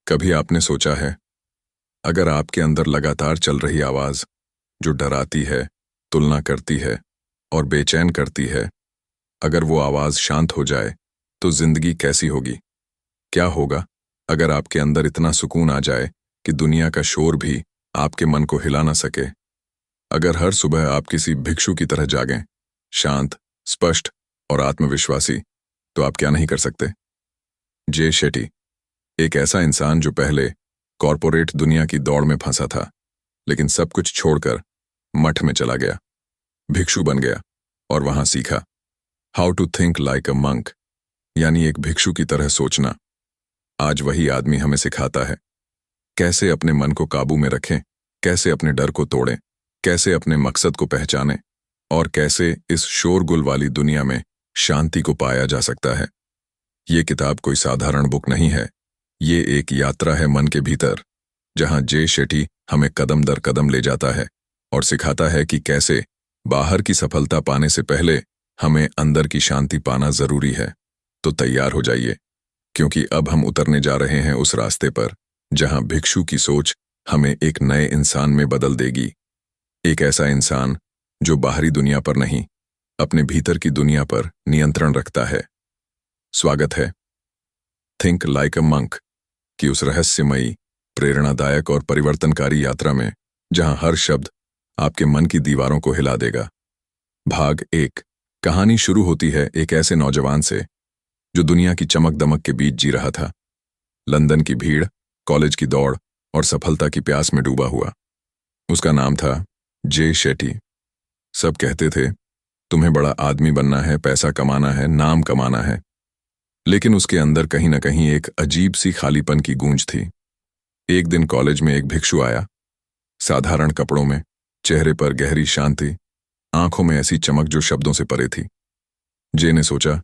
कभी आपने सोचा है, अगर आपके अंदर लगातार चल रही आवाज जो डराती है, तुलना करती है और बेचैन करती है, अगर वो आवाज शांत हो जाए तो जिंदगी कैसी होगी? क्या होगा अगर आपके अंदर इतना सुकून आ जाए कि दुनिया का शोर भी आपके मन को हिला ना सके? अगर हर सुबह आप किसी भिक्षु की तरह जागें, शांत, स्पष्ट और आत्मविश्वासी, तो आप क्या नहीं कर सकते? जे शेट्टी, एक ऐसा इंसान जो पहले कॉरपोरेट दुनिया की दौड़ में फंसा था, लेकिन सब कुछ छोड़कर मठ में चला गया, भिक्षु बन गया और वहां सीखा how to think like a monk, यानी एक भिक्षु की तरह सोचना। आज वही आदमी हमें सिखाता है कैसे अपने मन को काबू में रखें, कैसे अपने डर को तोड़ें, कैसे अपने मकसद को पहचानें और कैसे इस शोरगुल वाली दुनिया में शांति को पाया जा सकता है। ये किताब कोई साधारण बुक नहीं है, ये एक यात्रा है मन के भीतर, जहां जे शेट्टी हमें कदम दर कदम ले जाता है और सिखाता है कि कैसे बाहर की सफलता पाने से पहले हमें अंदर की शांति पाना जरूरी है। तो तैयार हो जाइए, क्योंकि अब हम उतरने जा रहे हैं उस रास्ते पर जहां भिक्षु की सोच हमें एक नए इंसान में बदल देगी। एक ऐसा इंसान जो बाहरी दुनिया पर नहीं, अपने भीतर की दुनिया पर नियंत्रण रखता है। स्वागत है थिंक लाइक अ मंक की उस रहस्यमयी, प्रेरणादायक और परिवर्तनकारी यात्रा में, जहां हर शब्द आपके मन की दीवारों को हिला देगा। भाग 1। कहानी शुरू होती है एक ऐसे नौजवान से जो दुनिया की चमक दमक के बीच जी रहा था, लंदन की भीड़, कॉलेज की दौड़ और सफलता की प्यास में डूबा हुआ। उसका नाम था जे शेट्टी। सब कहते थे, तुम्हें बड़ा आदमी बनना है, पैसा कमाना है, नाम कमाना है। लेकिन उसके अंदर कहीं न कहीं एक अजीब सी खालीपन की गूंज थी। एक दिन कॉलेज में एक भिक्षु आया, साधारण कपड़ों में, चेहरे पर गहरी शांति, आंखों में ऐसी चमक जो शब्दों से परे थी। जे ने सोचा,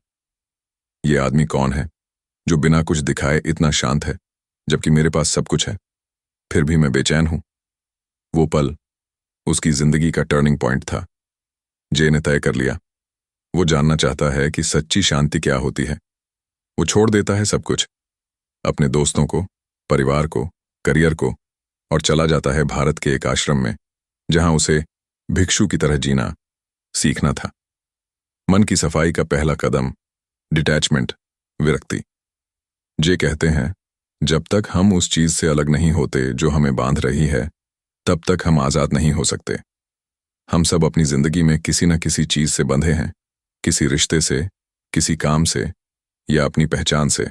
ये आदमी कौन है जो बिना कुछ दिखाए इतना शांत है, जबकि मेरे पास सब कुछ है, फिर भी मैं बेचैन हूं। वो पल उसकी जिंदगी का टर्निंग पॉइंट था। जे ने तय कर लिया, वो जानना चाहता है कि सच्ची शांति क्या होती है। वो छोड़ देता है सब कुछ, अपने दोस्तों को, परिवार को, करियर को, और चला जाता है भारत के एक आश्रम में, जहां उसे भिक्षु की तरह जीना सीखना था। मन की सफाई का पहला कदम, डिटैचमेंट, विरक्ति। जे कहते हैं, जब तक हम उस चीज से अलग नहीं होते जो हमें बांध रही है, तब तक हम आजाद नहीं हो सकते। हम सब अपनी जिंदगी में किसी न किसी चीज से बंधे हैं, किसी रिश्ते से, किसी काम से या अपनी पहचान से।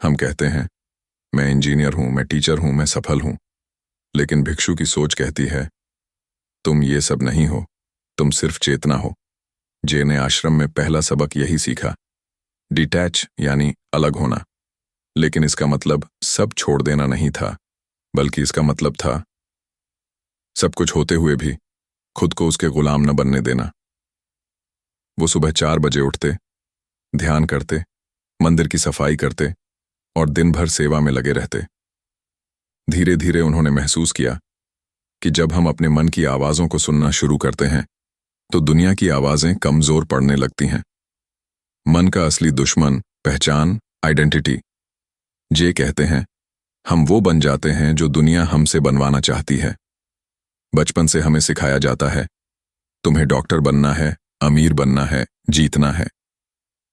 हम कहते हैं, मैं इंजीनियर हूं, मैं टीचर हूं, मैं सफल हूं। लेकिन भिक्षु की सोच कहती है, तुम ये सब नहीं हो, तुम सिर्फ चेतना हो। जे ने आश्रम में पहला सबक यही सीखा, डिटैच यानी अलग होना। लेकिन इसका मतलब सब छोड़ देना नहीं था, बल्कि इसका मतलब था सब कुछ होते हुए भी खुद को उसके गुलाम न बनने देना। वो सुबह 4 बजे उठते, ध्यान करते, मंदिर की सफाई करते और दिन भर सेवा में लगे रहते। धीरे धीरे उन्होंने महसूस किया कि जब हम अपने मन की आवाजों को सुनना शुरू करते हैं, तो दुनिया की आवाजें कमजोर पड़ने लगती हैं। मन का असली दुश्मन पहचान, आइडेंटिटी। जे कहते हैं, हम वो बन जाते हैं जो दुनिया हमसे बनवाना चाहती है। बचपन से हमें सिखाया जाता है, तुम्हें डॉक्टर बनना है, अमीर बनना है, जीतना है।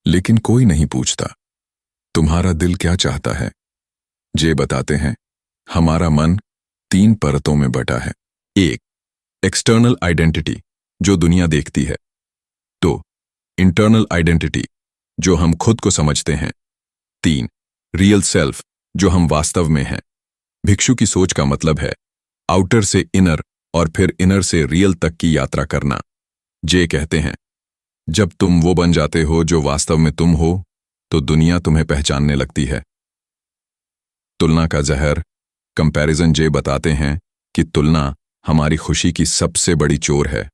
लेकिन कोई नहीं पूछता, तुम्हारा दिल क्या चाहता है? जे बताते हैं, हमारा मन 3 परतों में बटा है। 1. एक्सटर्नल आइडेंटिटी, जो दुनिया देखती है। 2. इंटरनल आइडेंटिटी, जो हम खुद को समझते हैं। 3. रियल सेल्फ, जो हम वास्तव में हैं। भिक्षु की सोच का मतलब है आउटर से इनर और फिर इनर से रियल तक की यात्रा करना। जे कहते हैं, जब तुम वो बन जाते हो जो वास्तव में तुम हो, तो दुनिया तुम्हें पहचानने लगती है। तुलना का जहर, कंपैरिजन। जे बताते हैं कि तुलना हमारी खुशी की सबसे बड़ी चोर है।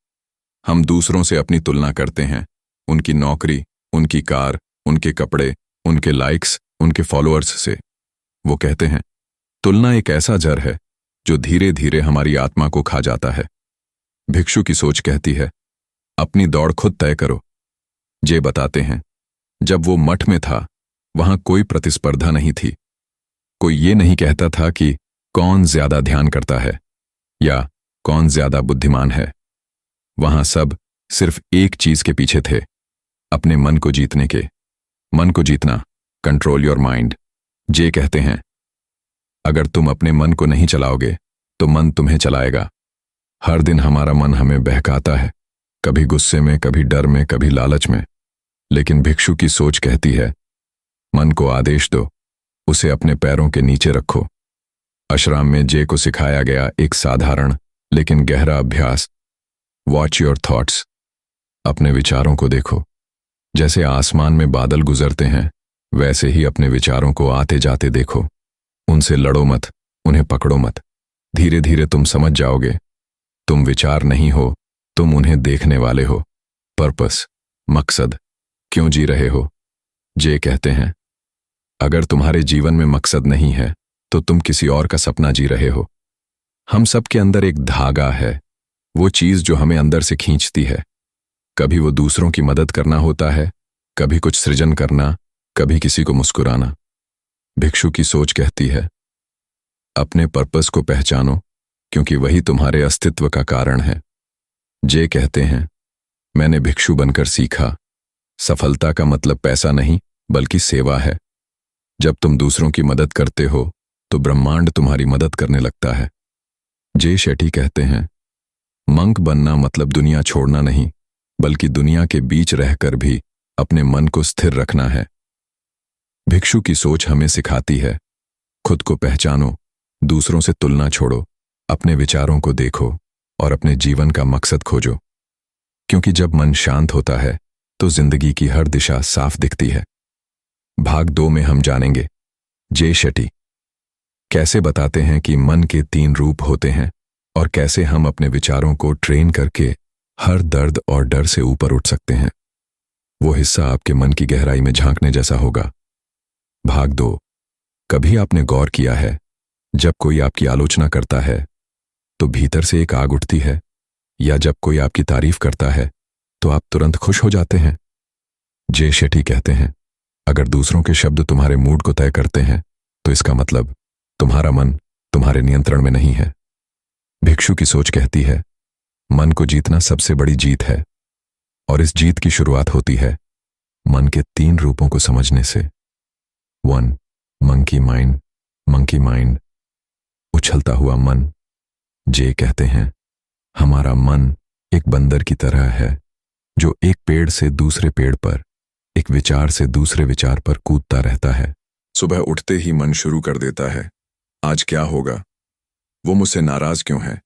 हम दूसरों से अपनी तुलना करते हैं, उनकी नौकरी, उनकी कार, उनके कपड़े, उनके लाइक्स, उनके फॉलोअर्स से। वो कहते हैं, तुलना एक ऐसा जहर है जो धीरे धीरे हमारी आत्मा को खा जाता है। भिक्षु की सोच कहती है, अपनी दौड़ खुद तय करो। जे बताते हैं, जब वो मठ में था, वहां कोई प्रतिस्पर्धा नहीं थी, कोई ये नहीं कहता था कि कौन ज्यादा ध्यान करता है या कौन ज्यादा बुद्धिमान है। वहां सब सिर्फ एक चीज के पीछे थे, अपने मन को जीतने के। मन को जीतना, कंट्रोल योर माइंड। जे कहते हैं, अगर तुम अपने मन को नहीं चलाओगे तो मन तुम्हें चलाएगा। हर दिन हमारा मन हमें बहकाता है, कभी गुस्से में, कभी डर में, कभी लालच में। लेकिन भिक्षु की सोच कहती है, मन को आदेश दो, उसे अपने पैरों के नीचे रखो। आश्रम में जे को सिखाया गया एक साधारण लेकिन गहरा अभ्यास, वॉच योर थॉट्स। अपने विचारों को देखो। जैसे आसमान में बादल गुजरते हैं, वैसे ही अपने विचारों को आते जाते देखो। उनसे लड़ो मत, उन्हें पकड़ो मत। धीरे धीरे तुम समझ जाओगे, तुम विचार नहीं हो, तुम उन्हें देखने वाले हो। पर्पस, मकसद, क्यों जी रहे हो। जे कहते हैं, अगर तुम्हारे जीवन में मकसद नहीं है तो तुम किसी और का सपना जी रहे हो। हम सब के अंदर एक धागा है, वो चीज जो हमें अंदर से खींचती है। कभी वो दूसरों की मदद करना होता है, कभी कुछ सृजन करना, कभी किसी को मुस्कुराना। भिक्षु की सोच कहती है, अपने पर्पस को पहचानो, क्योंकि वही तुम्हारे अस्तित्व का कारण है। जे कहते हैं, मैंने भिक्षु बनकर सीखा, सफलता का मतलब पैसा नहीं बल्कि सेवा है। जब तुम दूसरों की मदद करते हो तो ब्रह्मांड तुम्हारी मदद करने लगता है। जे शेट्टी कहते हैं, मंक बनना मतलब दुनिया छोड़ना नहीं, बल्कि दुनिया के बीच रहकर भी अपने मन को स्थिर रखना है। भिक्षु की सोच हमें सिखाती है, खुद को पहचानो, दूसरों से तुलना छोड़ो, अपने विचारों को देखो और अपने जीवन का मकसद खोजो। क्योंकि जब मन शांत होता है तो जिंदगी की हर दिशा साफ दिखती है। भाग 2 में हम जानेंगे, जे शेट्टी कैसे बताते हैं कि मन के 3 रूप होते हैं और कैसे हम अपने विचारों को ट्रेन करके हर दर्द और डर से ऊपर उठ सकते हैं। वो हिस्सा आपके मन की गहराई में झांकने जैसा होगा। भाग 2, कभी आपने गौर किया है, जब कोई आपकी आलोचना करता है तो भीतर से एक आग उठती है, या जब कोई आपकी तारीफ करता है तो आप तुरंत खुश हो जाते हैं। जे शेट्टी कहते हैं, अगर दूसरों के शब्द तुम्हारे मूड को तय करते हैं तो इसका मतलब तुम्हारा मन तुम्हारे नियंत्रण में नहीं है। भिक्षु की सोच कहती है, मन को जीतना सबसे बड़ी जीत है, और इस जीत की शुरुआत होती है मन के 3 रूपों को समझने से। 1, मंकी माइंड। मंकी माइंड, उछलता हुआ मन। जे कहते हैं, हमारा मन एक बंदर की तरह है जो एक पेड़ से दूसरे पेड़ पर, एक विचार से दूसरे विचार पर कूदता रहता है। सुबह उठते ही मन शुरू कर देता है, आज क्या होगा, वो मुझसे नाराज क्यों है,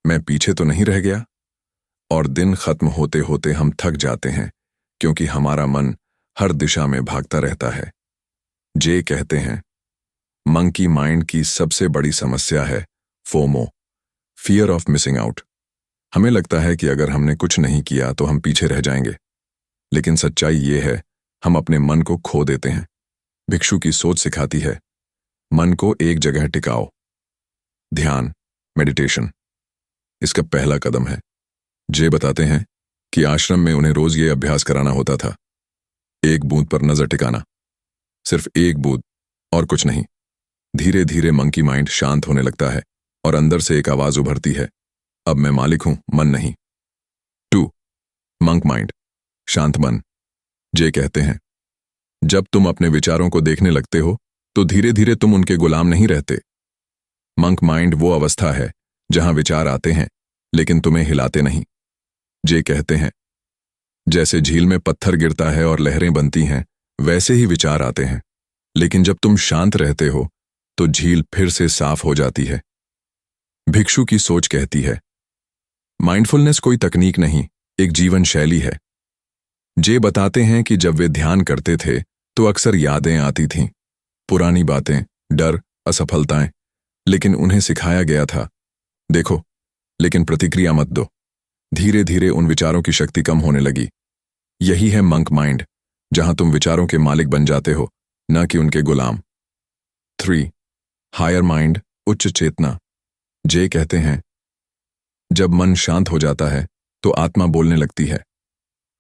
मैं पीछे तो नहीं रह गया। और दिन खत्म होते होते हम थक जाते हैं, क्योंकि हमारा मन हर दिशा में भागता रहता है। जे कहते हैं, मंकी माइंड की सबसे बड़ी समस्या है FOMO, fear of missing out. हमें लगता है कि अगर हमने कुछ नहीं किया तो हम पीछे रह जाएंगे, लेकिन सच्चाई ये है, हम अपने मन को खो देते हैं। भिक्षु की सोच सिखाती है, मन को एक जगह टिकाओ। ध्यान, मेडिटेशन इसका पहला कदम है। जे बताते हैं कि आश्रम में उन्हें रोज ये अभ्यास कराना होता था, एक बूंद पर नजर टिकाना, सिर्फ एक बूंद और कुछ नहीं। धीरे धीरे मंकी माइंड शांत होने लगता है और अंदर से एक आवाज उभरती है, अब मैं मालिक हूं, मन नहीं। 2, मंक माइंड, शांत मन। जे कहते हैं, जब तुम अपने विचारों को देखने लगते हो तो धीरे धीरे तुम उनके गुलाम नहीं रहते। मंक माइंड वो अवस्था है जहां विचार आते हैं लेकिन तुम्हें हिलाते नहीं। जे कहते हैं, जैसे झील में पत्थर गिरता है और लहरें बनती हैं, वैसे ही विचार आते हैं, लेकिन जब तुम शांत रहते हो तो झील फिर से साफ हो जाती है। भिक्षु की सोच कहती है, माइंडफुलनेस कोई तकनीक नहीं, एक जीवन शैली है। जे बताते हैं कि जब वे ध्यान करते थे तो अक्सर यादें आती थीं, पुरानी बातें, डर, असफलताएं, लेकिन उन्हें सिखाया गया था, देखो, लेकिन प्रतिक्रिया मत दो। धीरे धीरे उन विचारों की शक्ति कम होने लगी। यही है मंक माइंड, जहां तुम विचारों के मालिक बन जाते हो, न कि उनके गुलाम। 3, हायर माइंड, उच्च चेतना। जे कहते हैं, जब मन शांत हो जाता है तो आत्मा बोलने लगती है।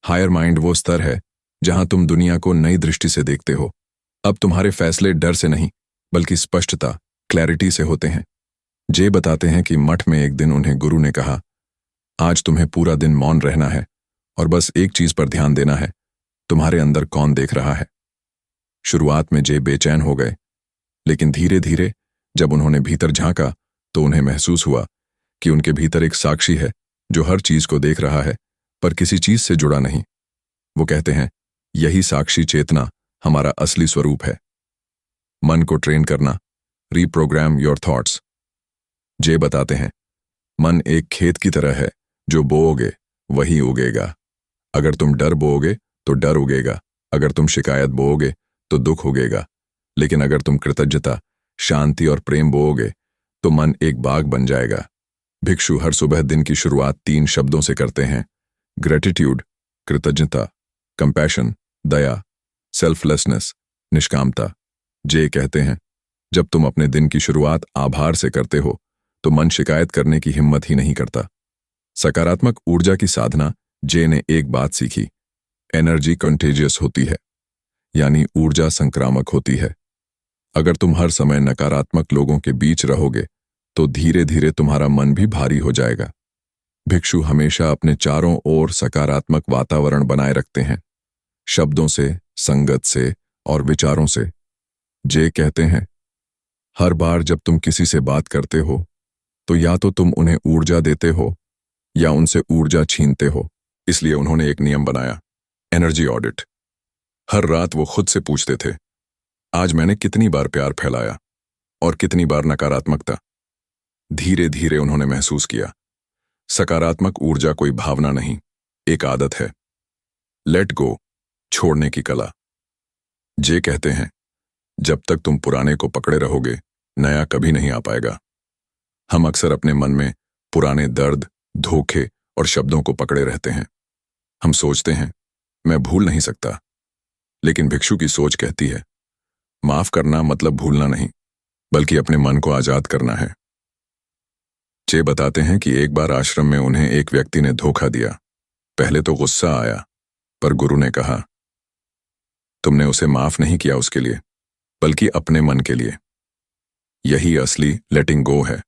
हायर माइंड वो स्तर है जहां तुम दुनिया को नई दृष्टि से देखते हो। अब तुम्हारे फैसले डर से नहीं बल्कि स्पष्टता, क्लैरिटी से होते हैं। जे बताते हैं कि मठ में एक दिन उन्हें गुरु ने कहा, आज तुम्हें पूरा दिन मौन रहना है और बस एक चीज पर ध्यान देना है, तुम्हारे अंदर कौन देख रहा है। शुरुआत में जे बेचैन हो गए, लेकिन धीरे धीरे जब उन्होंने भीतर झांका तो उन्हें महसूस हुआ कि उनके भीतर एक साक्षी है जो हर चीज को देख रहा है पर किसी चीज से जुड़ा नहीं। वो कहते हैं, यही साक्षी चेतना हमारा असली स्वरूप है। मन को ट्रेन करना, रीप्रोग्राम योर थॉट्स। जे बताते हैं, मन एक खेत की तरह है, जो बोओगे वही उगेगा। अगर तुम डर बोओगे तो डर उगेगा, अगर तुम शिकायत बोओगे तो दुख उगेगा, लेकिन अगर तुम कृतज्ञता, शांति और प्रेम बोओगे तो मन एक बाग बन जाएगा। भिक्षु हर सुबह दिन की शुरुआत 3 शब्दों से करते हैं, ग्रेटिट्यूड, कृतज्ञता, कंपैशन, दया, सेल्फलेसनेस, निष्कामता। जे कहते हैं, जब तुम अपने दिन की शुरुआत आभार से करते हो तो मन शिकायत करने की हिम्मत ही नहीं करता। सकारात्मक ऊर्जा की साधना। जे ने एक बात सीखी, एनर्जी कंटेजियस होती है, यानी ऊर्जा संक्रामक होती है। अगर तुम हर समय नकारात्मक लोगों के बीच रहोगे तो धीरे धीरे तुम्हारा मन भी भारी हो जाएगा। भिक्षु हमेशा अपने चारों ओर सकारात्मक वातावरण बनाए रखते हैं, शब्दों से, संगत से और विचारों से। जे कहते हैं, हर बार जब तुम किसी से बात करते हो तो या तो तुम उन्हें ऊर्जा देते हो या उनसे ऊर्जा छीनते हो। इसलिए उन्होंने एक नियम बनाया, एनर्जी ऑडिट। हर रात वो खुद से पूछते थे, आज मैंने कितनी बार प्यार फैलाया और कितनी बार नकारात्मकता। धीरे धीरे उन्होंने महसूस किया, सकारात्मक ऊर्जा कोई भावना नहीं, एक आदत है। लेट गो, छोड़ने की कला। जे कहते हैं, जब तक तुम पुराने को पकड़े रहोगे नया कभी नहीं आ पाएगा। हम अक्सर अपने मन में पुराने दर्द, धोखे और शब्दों को पकड़े रहते हैं। हम सोचते हैं, मैं भूल नहीं सकता, लेकिन भिक्षु की सोच कहती है, माफ करना मतलब भूलना नहीं, बल्कि अपने मन को आजाद करना है। जे बताते हैं कि एक बार आश्रम में उन्हें एक व्यक्ति ने धोखा दिया। पहले तो गुस्सा आया, पर गुरु ने कहा, तुमने उसे माफ नहीं किया उसके लिए, बल्कि अपने मन के लिए। यही असली लेटिंग गो है,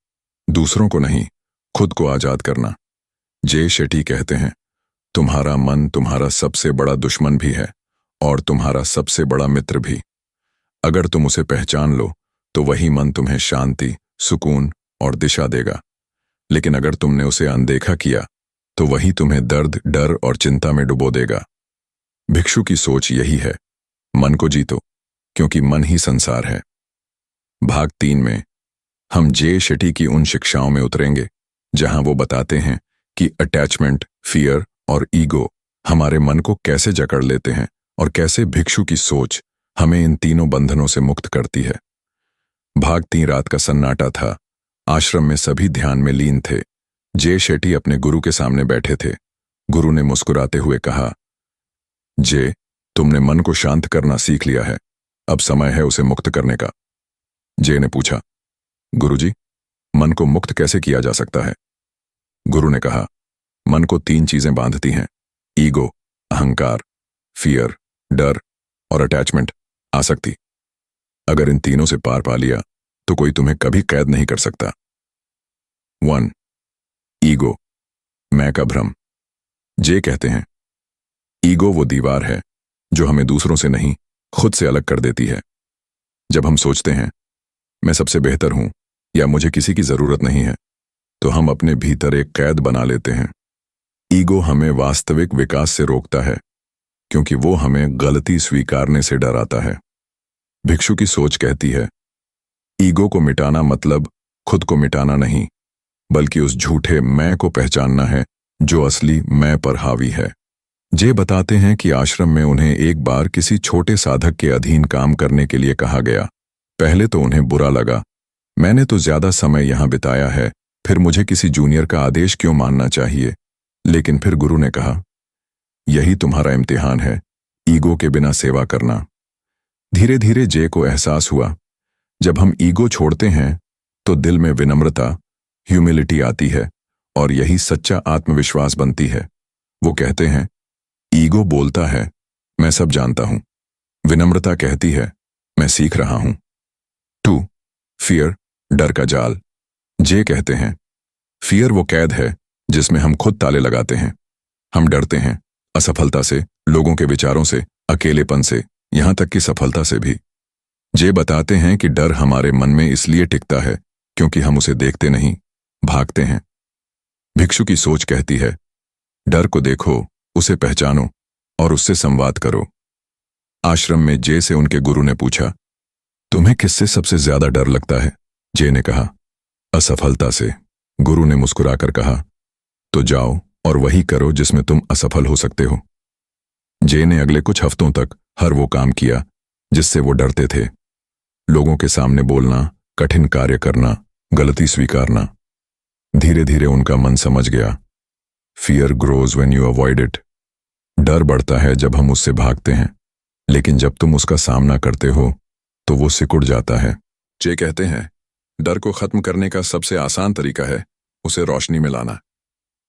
दूसरों को नहीं, खुद को आजाद करना। जे शेट्टी कहते हैं, तुम्हारा मन तुम्हारा सबसे बड़ा दुश्मन भी है और तुम्हारा सबसे बड़ा मित्र भी। अगर तुम उसे पहचान लो तो वही मन तुम्हें शांति, सुकून और दिशा देगा, लेकिन अगर तुमने उसे अनदेखा किया तो वही तुम्हें दर्द, डर और चिंता में डुबो देगा। भिक्षु की सोच यही है, मन को जीतो, क्योंकि मन ही संसार है। भाग 3 में हम जे शेट्टी की उन शिक्षाओं में उतरेंगे जहां वो बताते हैं कि अटैचमेंट, फियर और ईगो हमारे मन को कैसे जकड़ लेते हैं और कैसे भिक्षु की सोच हमें इन तीनों बंधनों से मुक्त करती है। भाग 3 रात का सन्नाटा था। आश्रम में सभी ध्यान में लीन थे। जे शेट्टी अपने गुरु के सामने बैठे थे। गुरु ने मुस्कुराते हुए कहा, जे, तुमने मन को शांत करना सीख लिया है, अब समय है उसे मुक्त करने का। जे ने पूछा, गुरुजी, मन को मुक्त कैसे किया जा सकता है? गुरु ने कहा, मन को 3 चीजें बांधती हैं, ईगो, अहंकार, फियर, डर और अटैचमेंट, आसक्ति। अगर इन तीनों से पार पा लिया तो कोई तुम्हें कभी कैद नहीं कर सकता। 1. ईगो, मैं का भ्रम। जे कहते हैं, ईगो वो दीवार है जो हमें दूसरों से नहीं, खुद से अलग कर देती है। जब हम सोचते हैं, मैं सबसे बेहतर हूं या मुझे किसी की जरूरत नहीं है, तो हम अपने भीतर एक कैद बना लेते हैं। ईगो हमें वास्तविक विकास से रोकता है, क्योंकि वो हमें गलती स्वीकारने से डराता है। भिक्षु की सोच कहती है, ईगो को मिटाना मतलब खुद को मिटाना नहीं, बल्कि उस झूठे मैं को पहचानना है जो असली मैं पर हावी है। जे बताते हैं कि आश्रम में उन्हें एक बार किसी छोटे साधक के अधीन काम करने के लिए कहा गया। पहले तो उन्हें बुरा लगा, मैंने तो ज्यादा समय यहां बिताया है, फिर मुझे किसी जूनियर का आदेश क्यों मानना चाहिए? लेकिन फिर गुरु ने कहा, यही तुम्हारा इम्तिहान है, ईगो के बिना सेवा करना। धीरे धीरे जे को एहसास हुआ, जब हम ईगो छोड़ते हैं तो दिल में विनम्रता, ह्यूमिलिटी आती है और यही सच्चा आत्मविश्वास बनती है। वो कहते हैं, ईगो बोलता है, मैं सब जानता हूं। विनम्रता कहती है, मैं सीख रहा हूं। 2. फियर, डर का जाल। जे कहते हैं, फियर वो कैद है जिसमें हम खुद ताले लगाते हैं। हम डरते हैं असफलता से, लोगों के विचारों से, अकेलेपन से, यहां तक कि सफलता से भी। जे बताते हैं कि डर हमारे मन में इसलिए टिकता है क्योंकि हम उसे देखते नहीं, भागते हैं। भिक्षु की सोच कहती है, डर को देखो, उसे पहचानो और उससे संवाद करो। आश्रम में जे से उनके गुरु ने पूछा, तुम्हें किससे सबसे ज्यादा डर लगता है? जे ने कहा, असफलता से। गुरु ने मुस्कुराकर कहा, तो जाओ और वही करो जिसमें तुम असफल हो सकते हो। जे ने अगले कुछ हफ्तों तक हर वो काम किया जिससे वो डरते थे। लोगों के सामने बोलना, कठिन कार्य करना, गलती स्वीकारना। धीरे धीरे उनका मन समझ गया, fear grows when you avoid it. डर बढ़ता है जब हम उससे भागते हैं, लेकिन जब तुम उसका सामना करते हो तो वो सिकुड़ जाता है। जे कहते हैं, डर को खत्म करने का सबसे आसान तरीका है उसे रोशनी में लाना।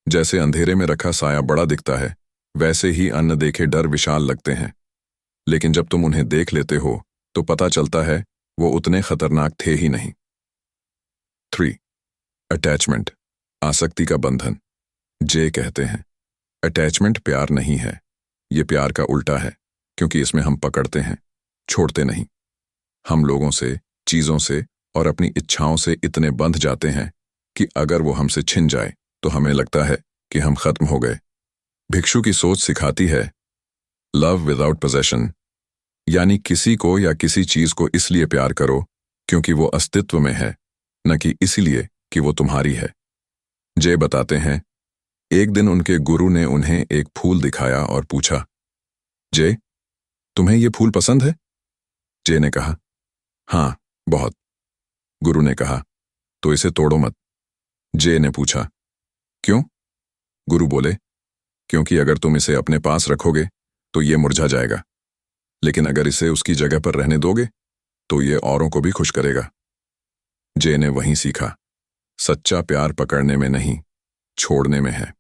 जैसे अंधेरे में रखा साया बड़ा दिखता है, वैसे ही अन्न देखे डर विशाल लगते हैं, लेकिन जब तुम उन्हें देख लेते हो तो पता चलता है वो उतने खतरनाक थे ही नहीं। 3. अटैचमेंट, आसक्ति का बंधन। जे कहते हैं, अटैचमेंट प्यार नहीं है, ये प्यार का उल्टा है, क्योंकि इसमें हम पकड़ते हैं, छोड़ते नहीं। हम लोगों से, चीजों से और अपनी इच्छाओं से इतने बंध जाते हैं कि अगर वो हमसे छिन जाए तो हमें लगता है कि हम खत्म हो गए। भिक्षु की सोच सिखाती है, लव विदाउट पोजेशन, यानी किसी को या किसी चीज को इसलिए प्यार करो क्योंकि वो अस्तित्व में है, न कि इसलिए कि वो तुम्हारी है। जे बताते हैं, एक दिन उनके गुरु ने उन्हें एक फूल दिखाया और पूछा, जे, तुम्हें ये फूल पसंद है? जे ने कहा, हाँ, बहुत। गुरु ने कहा, तो इसे तोड़ो मत। जे ने पूछा, क्यों? गुरु बोले, क्योंकि अगर तुम इसे अपने पास रखोगे तो ये मुरझा जाएगा, लेकिन अगर इसे उसकी जगह पर रहने दोगे तो ये औरों को भी खुश करेगा। जे ने वहीं सीखा, सच्चा प्यार पकड़ने में नहीं, छोड़ने में है।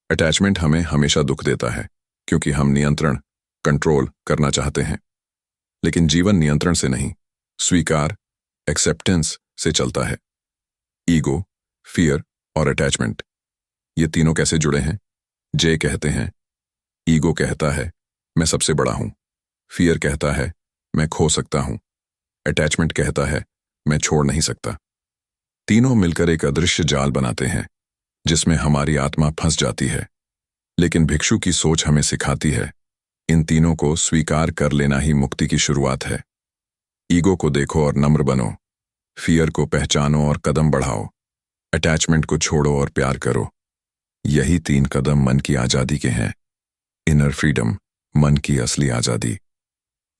अटैचमेंट हमें हमेशा दुख देता है क्योंकि हम नियंत्रण, कंट्रोल करना चाहते हैं, लेकिन जीवन नियंत्रण से नहीं, स्वीकार, एक्सेप्टेंस से चलता है। ईगो, फियर और अटैचमेंट, ये तीनों कैसे जुड़े हैं? जे कहते हैं, ईगो कहता है मैं सबसे बड़ा हूं, फियर कहता है मैं खो सकता हूं, अटैचमेंट कहता है मैं छोड़ नहीं सकता। तीनों मिलकर एक अदृश्य जाल बनाते हैं जिसमें हमारी आत्मा फंस जाती है। लेकिन भिक्षु की सोच हमें सिखाती है, इन तीनों को स्वीकार कर लेना ही मुक्ति की शुरुआत है। ईगो को देखो और नम्र बनो, फियर को पहचानो और कदम बढ़ाओ, अटैचमेंट को छोड़ो और प्यार करो। यही 3 कदम मन की आजादी के हैं। इनर फ्रीडम, मन की असली आजादी।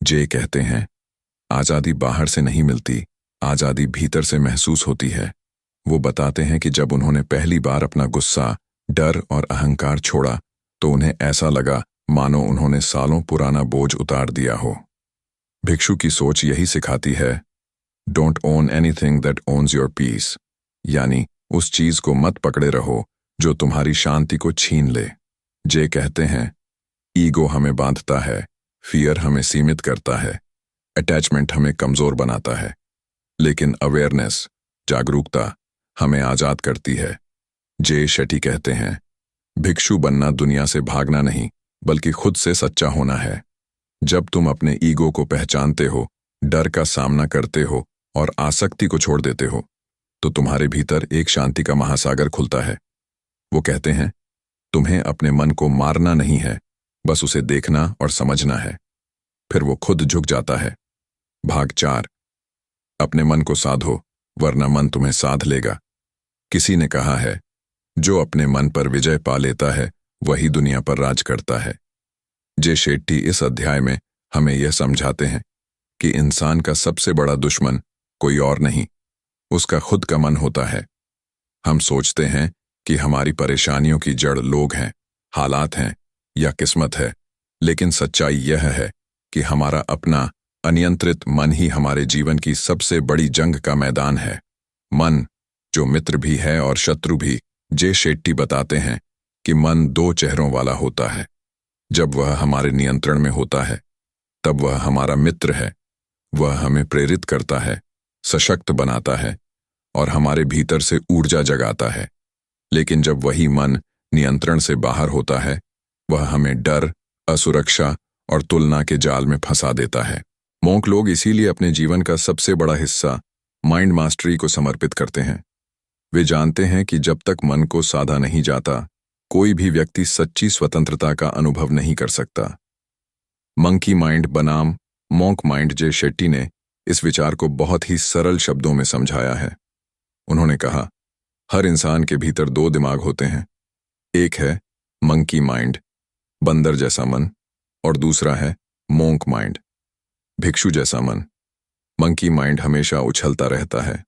जे कहते हैं, आजादी बाहर से नहीं मिलती, आजादी भीतर से महसूस होती है। वो बताते हैं कि जब उन्होंने पहली बार अपना गुस्सा, डर और अहंकार छोड़ा तो उन्हें ऐसा लगा मानो उन्होंने सालों पुराना बोझ उतार दिया हो। भिक्षु की सोच यही सिखाती है, don't own anything that owns your peace, यानी उस चीज को मत पकड़े रहो जो तुम्हारी शांति को छीन ले। जे कहते हैं, ईगो हमें बांधता है, फियर हमें सीमित करता है, अटैचमेंट हमें कमजोर बनाता है, लेकिन अवेयरनेस, जागरूकता हमें आजाद करती है। जे शेट्टी कहते हैं, भिक्षु बनना दुनिया से भागना नहीं, बल्कि खुद से सच्चा होना है। जब तुम अपने ईगो को पहचानते हो, डर का सामना करते हो और आसक्ति को छोड़ देते हो, तो तुम्हारे भीतर एक शांति का महासागर खुलता है। वो कहते हैं, तुम्हें अपने मन को मारना नहीं है, बस उसे देखना और समझना है, फिर वो खुद झुक जाता है। भाग 4, अपने मन को साधो, वरना मन तुम्हें साध लेगा। किसी ने कहा है, जो अपने मन पर विजय पा लेता है वही दुनिया पर राज करता है। जे शेट्टी इस अध्याय में हमें यह समझाते हैं कि इंसान का सबसे बड़ा दुश्मन कोई और नहीं, उसका खुद का मन होता है। हम सोचते हैं कि हमारी परेशानियों की जड़ लोग हैं, हालात हैं या किस्मत है, लेकिन सच्चाई यह है कि हमारा अपना अनियंत्रित मन ही हमारे जीवन की सबसे बड़ी जंग का मैदान है। मन जो मित्र भी है और शत्रु भी। जे शेट्टी बताते हैं कि मन 2 चेहरों वाला होता है। जब वह हमारे नियंत्रण में होता है तब वह हमारा मित्र है, वह हमें प्रेरित करता है, सशक्त बनाता है और हमारे भीतर से ऊर्जा जगाता है। लेकिन जब वही मन नियंत्रण से बाहर होता है, वह हमें डर, असुरक्षा और तुलना के जाल में फंसा देता है। मोंक लोग इसीलिए अपने जीवन का सबसे बड़ा हिस्सा माइंड मास्टरी को समर्पित करते हैं। वे जानते हैं कि जब तक मन को साधा नहीं जाता, कोई भी व्यक्ति सच्ची स्वतंत्रता का अनुभव नहीं कर सकता। मंकी माइंड बनाम मोंक माइंड जे शेट्टी ने इस विचार को बहुत ही सरल शब्दों में समझाया है। उन्होंने कहा, हर इंसान के भीतर दो दिमाग होते हैं। एक है मंकी माइंड, बंदर जैसा मन, और दूसरा है मोंक माइंड, भिक्षु जैसा मन। मंकी माइंड हमेशा उछलता रहता है।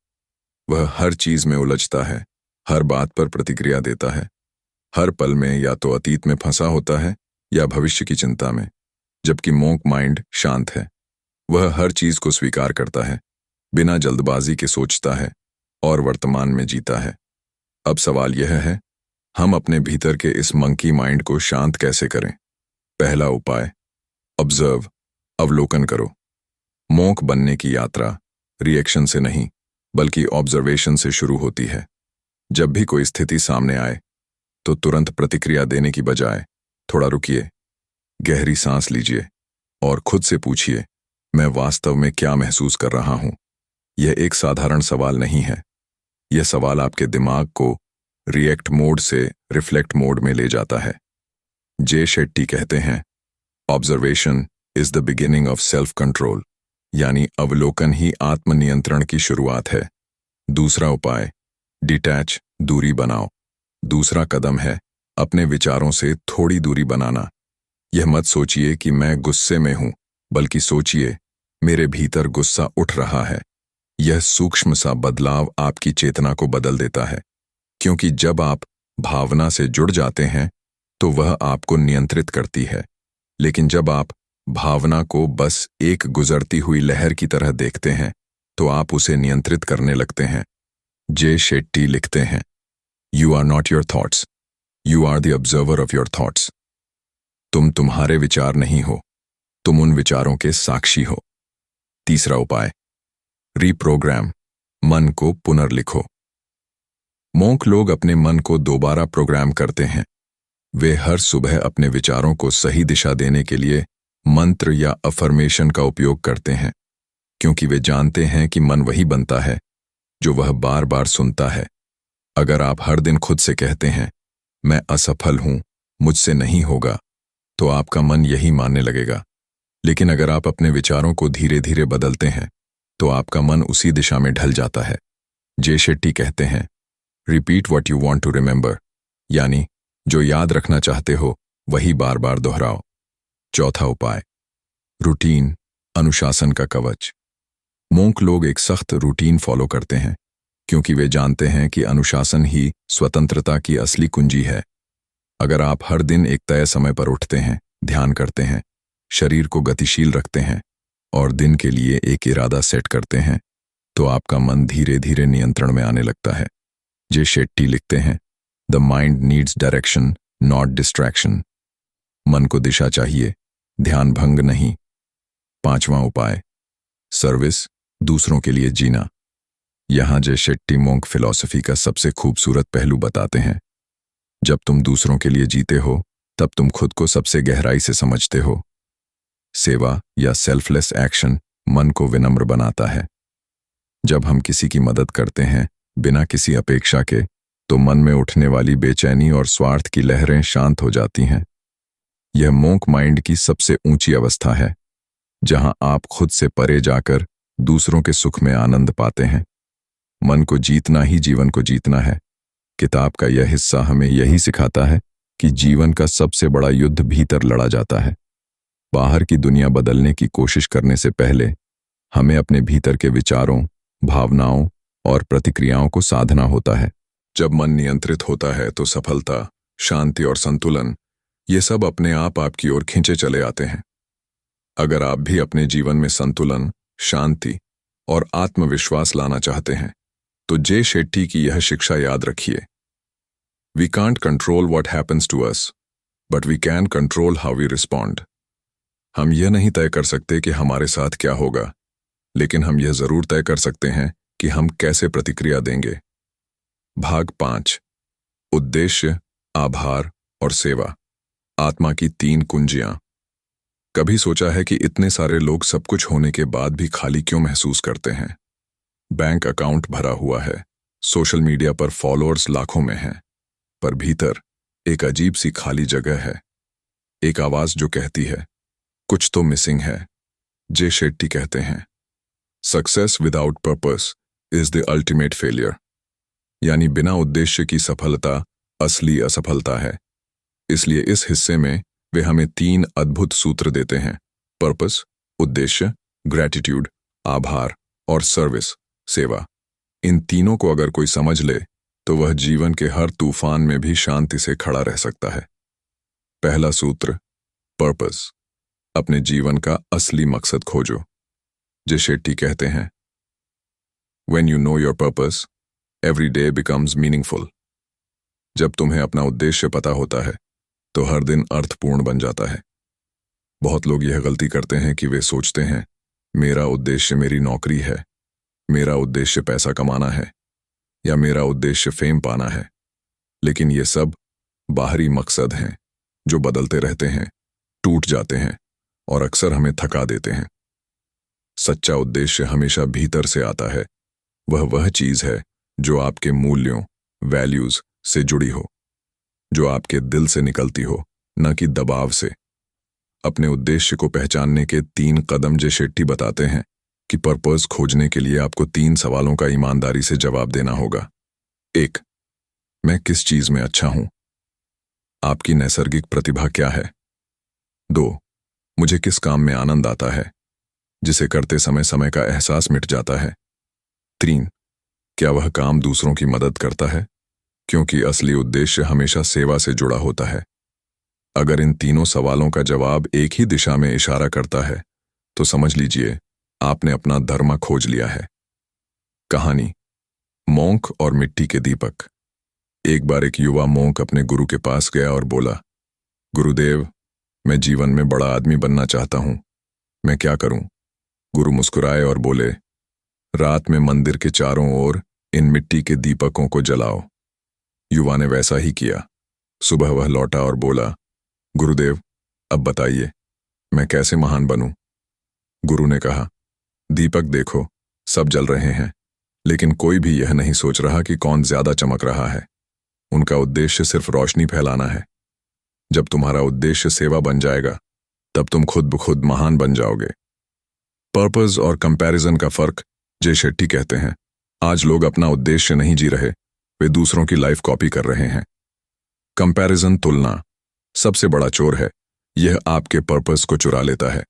वह हर चीज में उलझता है, हर बात पर प्रतिक्रिया देता है, हर पल में या तो अतीत में फंसा होता है या भविष्य की चिंता में। जबकि मोंक माइंड शांत है। वह हर चीज को स्वीकार करता है, बिना जल्दबाजी के सोचता है और वर्तमान में जीता है। अब सवाल यह है, हम अपने भीतर के इस मंकी माइंड को शांत कैसे करें? पहला उपाय, ऑब्जर्व, अवलोकन करो। मोंक बनने की यात्रा रिएक्शन से नहीं बल्कि ऑब्जर्वेशन से शुरू होती है। जब भी कोई स्थिति सामने आए तो तुरंत प्रतिक्रिया देने की बजाय थोड़ा रुकिए, गहरी सांस लीजिए और खुद से पूछिए, मैं वास्तव में क्या महसूस कर रहा हूं? यह एक साधारण सवाल नहीं है। यह सवाल आपके दिमाग को रिएक्ट मोड से रिफ्लेक्ट मोड में ले जाता है। जे शेट्टी कहते हैं, observation is the beginning of self control, यानी अवलोकन ही आत्मनियंत्रण की शुरुआत है। दूसरा उपाय, डिटैच, दूरी बनाओ। दूसरा कदम है अपने विचारों से थोड़ी दूरी बनाना। यह मत सोचिए कि मैं गुस्से में हूं, बल्कि सोचिए, मेरे भीतर गुस्सा उठ रहा है। यह सूक्ष्म सा बदलाव आपकी चेतना को बदल देता है, क्योंकि जब आप भावना से जुड़ जाते हैं तो वह आपको नियंत्रित करती है। लेकिन जब आप भावना को बस एक गुजरती हुई लहर की तरह देखते हैं तो आप उसे नियंत्रित करने लगते हैं। जे शेट्टी लिखते हैं, you are not your thoughts, you are the observer of your thoughts. तुम तुम्हारे विचार नहीं हो, तुम उन विचारों के साक्षी हो। तीसरा उपाय, रीप्रोग्राम, मन को पुनर्लिखो। मोंक लोग अपने मन को दोबारा प्रोग्राम करते हैं। वे हर सुबह अपने विचारों को सही दिशा देने के लिए मंत्र या अफर्मेशन का उपयोग करते हैं, क्योंकि वे जानते हैं कि मन वही बनता है जो वह बार बार सुनता है। अगर आप हर दिन खुद से कहते हैं, मैं असफल हूं, मुझसे नहीं होगा, तो आपका मन यही मानने लगेगा। लेकिन अगर आप अपने विचारों को धीरे धीरे बदलते हैं तो आपका मन उसी दिशा में ढल जाता है। जे शेट्टी कहते हैं, repeat what you want to remember, यानी जो याद रखना चाहते हो वही बार बार दोहराओ। चौथा उपाय, रूटीन, अनुशासन का कवच। मोंक लोग एक सख्त रूटीन फॉलो करते हैं क्योंकि वे जानते हैं कि अनुशासन ही स्वतंत्रता की असली कुंजी है। अगर आप हर दिन एक तय समय पर उठते हैं, ध्यान करते हैं, शरीर को गतिशील रखते हैं और दिन के लिए एक इरादा सेट करते हैं, तो आपका मन धीरे धीरे नियंत्रण में आने लगता है। जे शेट्टी लिखते हैं, the mind needs direction not distraction. मन को दिशा चाहिए, ध्यान भंग नहीं। पांचवां उपाय, सर्विस, दूसरों के लिए जीना। यहां जे शेट्टी मोंक फिलॉसफी का सबसे खूबसूरत पहलू बताते हैं। जब तुम दूसरों के लिए जीते हो तब तुम खुद को सबसे गहराई से समझते हो। सेवा या सेल्फलेस एक्शन मन को विनम्र बनाता है। जब हम किसी की मदद करते हैं बिना किसी अपेक्षा के, तो मन में उठने वाली बेचैनी और स्वार्थ की लहरें शांत हो जाती हैं। यह मोंक माइंड की सबसे ऊंची अवस्था है, जहां आप खुद से परे जाकर दूसरों के सुख में आनंद पाते हैं। मन को जीतना ही जीवन को जीतना है। किताब का यह हिस्सा हमें यही सिखाता है कि जीवन का सबसे बड़ा युद्ध भीतर लड़ा जाता है। बाहर की दुनिया बदलने की कोशिश करने से पहले हमें अपने भीतर के विचारों, भावनाओं और प्रतिक्रियाओं को साधना होता है। जब मन नियंत्रित होता है तो सफलता, शांति और संतुलन, ये सब अपने आप आपकी ओर खींचे चले आते हैं। अगर आप भी अपने जीवन में संतुलन, शांति और आत्मविश्वास लाना चाहते हैं, तो जे शेट्टी की यह शिक्षा याद रखिए। We can't control what happens to us, but we can control how we respond. हम यह नहीं तय कर सकते कि हमारे साथ क्या होगा, लेकिन हम यह जरूर तय कर सकते हैं कि हम कैसे प्रतिक्रिया देंगे। भाग 5। उद्देश्य, आभार और सेवा। आत्मा की 3 कुंजियां। कभी सोचा है कि इतने सारे लोग सब कुछ होने के बाद भी खाली क्यों महसूस करते हैं? बैंक अकाउंट भरा हुआ है, सोशल मीडिया पर फॉलोअर्स लाखों में हैं, पर भीतर एक अजीब सी खाली जगह है। एक आवाज जो कहती है, कुछ तो मिसिंग है। जे शेट्टी कहते हैं, success without purpose is the ultimate failure. यानी बिना उद्देश्य की सफलता असली असफलता है। इसलिए इस हिस्से में वे हमें 3 अद्भुत सूत्र देते हैं: पर्पस, उद्देश्य, ग्रैटिट्यूड, आभार, और सर्विस, सेवा। इन तीनों को अगर कोई समझ ले तो वह जीवन के हर तूफान में भी शांति से खड़ा रह सकता है। पहला सूत्र, पर्पस। अपने जीवन का असली मकसद खोजो। जे शेट्टी कहते हैं, When you know your purpose, every day becomes meaningful। जब तुम्हें अपना उद्देश्य पता होता है तो हर दिन अर्थपूर्ण बन जाता है। बहुत लोग यह गलती करते हैं कि वे सोचते हैं, मेरा उद्देश्य मेरी नौकरी है, मेरा उद्देश्य पैसा कमाना है, या मेरा उद्देश्य फेम पाना है। लेकिन ये सब बाहरी मकसद हैं जो बदलते रहते हैं, टूट जाते हैं और अक्सर हमें थका देते हैं। सच्चा उद्देश्य हमेशा भीतर से आता है। वह चीज है जो आपके मूल्यों, वैल्यूज से जुड़ी हो, जो आपके दिल से निकलती हो, न कि दबाव से। अपने उद्देश्य को पहचानने के 3 कदम जे शेट्टी बताते हैं कि पर्पस खोजने के लिए आपको 3 सवालों का ईमानदारी से जवाब देना होगा। 1, मैं किस चीज में अच्छा हूं? आपकी नैसर्गिक प्रतिभा क्या है? 2, मुझे किस काम में आनंद आता है, जिसे करते समय समय का एहसास मिट जाता है? 3, क्या वह काम दूसरों की मदद करता है? क्योंकि असली उद्देश्य हमेशा सेवा से जुड़ा होता है। अगर इन तीनों सवालों का जवाब एक ही दिशा में इशारा करता है तो समझ लीजिए आपने अपना धर्म खोज लिया है। कहानी, मोंक और मिट्टी के दीपक। एक बार एक युवा मोंक अपने गुरु के पास गया और बोला, गुरुदेव, मैं जीवन में बड़ा आदमी बनना चाहता हूं, मैं क्या करूं? गुरु मुस्कुराए और बोले, रात में मंदिर के चारों ओर इन मिट्टी के दीपकों को जलाओ। युवा ने वैसा ही किया। सुबह वह लौटा और बोला, गुरुदेव, अब बताइए मैं कैसे महान बनूं? गुरु ने कहा, दीपक देखो, सब जल रहे हैं, लेकिन कोई भी यह नहीं सोच रहा कि कौन ज्यादा चमक रहा है। उनका उद्देश्य सिर्फ रोशनी फैलाना है। जब तुम्हारा उद्देश्य सेवा बन जाएगा तब तुम खुद ब खुद महान बन जाओगे। पर्पस और कंपैरिजन का फर्क जे शेट्टी कहते हैं, आज लोग अपना उद्देश्य नहीं जी रहे, वे दूसरों की लाइफ कॉपी कर रहे हैं। कंपैरिजन, तुलना, सबसे बड़ा चोर है। यह आपके पर्पस को चुरा लेता है।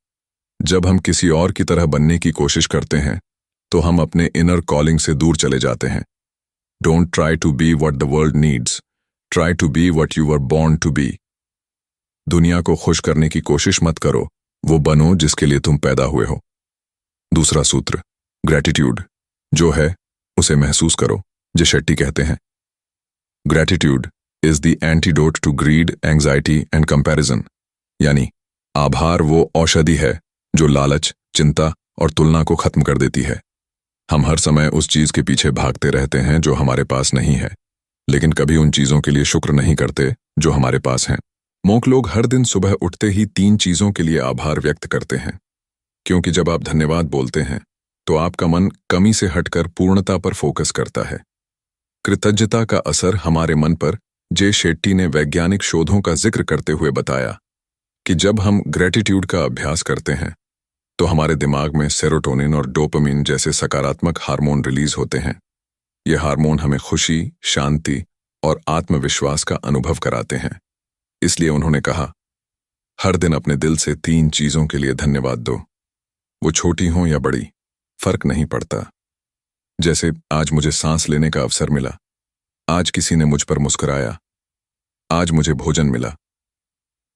जब हम किसी और की तरह बनने की कोशिश करते हैं तो हम अपने इनर कॉलिंग से दूर चले जाते हैं। Don't try to be what the world needs, try to be what you were born to be. दुनिया को खुश करने की कोशिश मत करो, वो बनो जिसके लिए तुम पैदा हुए हो। दूसरा सूत्र, ग्रैटिट्यूड। जो है उसे महसूस करो, जे शेट्टी कहते हैं। Gratitude is the antidote to greed, anxiety and comparison. यानी आभार वो औषधि है जो लालच, चिंता और तुलना को खत्म कर देती है। हम हर समय उस चीज के पीछे भागते रहते हैं जो हमारे पास नहीं है, लेकिन कभी उन चीजों के लिए शुक्र नहीं करते जो हमारे पास हैं। मोंक लोग हर दिन सुबह उठते ही 3 चीजों के लिए आभार व्यक्त करते हैं, क्योंकि जब आप धन्यवाद बोलते हैं तो आपका मन कमी से हटकर पूर्णता पर फोकस करता है। कृतज्ञता का असर हमारे मन पर जे शेट्टी ने वैज्ञानिक शोधों का जिक्र करते हुए बताया कि जब हम ग्रैटिट्यूड का अभ्यास करते हैं तो हमारे दिमाग में सेरोटोनिन और डोपामिन जैसे सकारात्मक हार्मोन रिलीज होते हैं। ये हार्मोन हमें खुशी, शांति और आत्मविश्वास का अनुभव कराते हैं। इसलिए उन्होंने कहा, हर दिन अपने दिल से 3 चीजों के लिए धन्यवाद दो। वो छोटी हों या बड़ी, फर्क नहीं पड़ता। जैसे आज मुझे सांस लेने का अवसर मिला, आज किसी ने मुझ पर मुस्कुराया, आज मुझे भोजन मिला।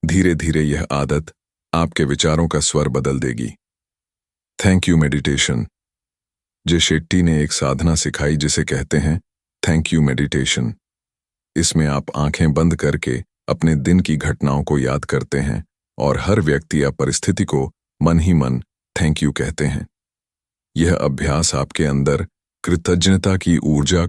धीरे धीरे यह आदत आपके विचारों का स्वर बदल देगी। Thank you meditation. Jay Shetty ने एक साधना सिखाई जिसे कहते हैं थैंक यू मेडिटेशन। इसमें आप आंखें बंद करके अपने दिन की घटनाओं को याद करते हैं और हर व्यक्ति या परिस्थिति को मन ही मन थैंक यू कहते हैं। यह अभ्यास आपके अंदर कृतज्ञता की ऊर्जा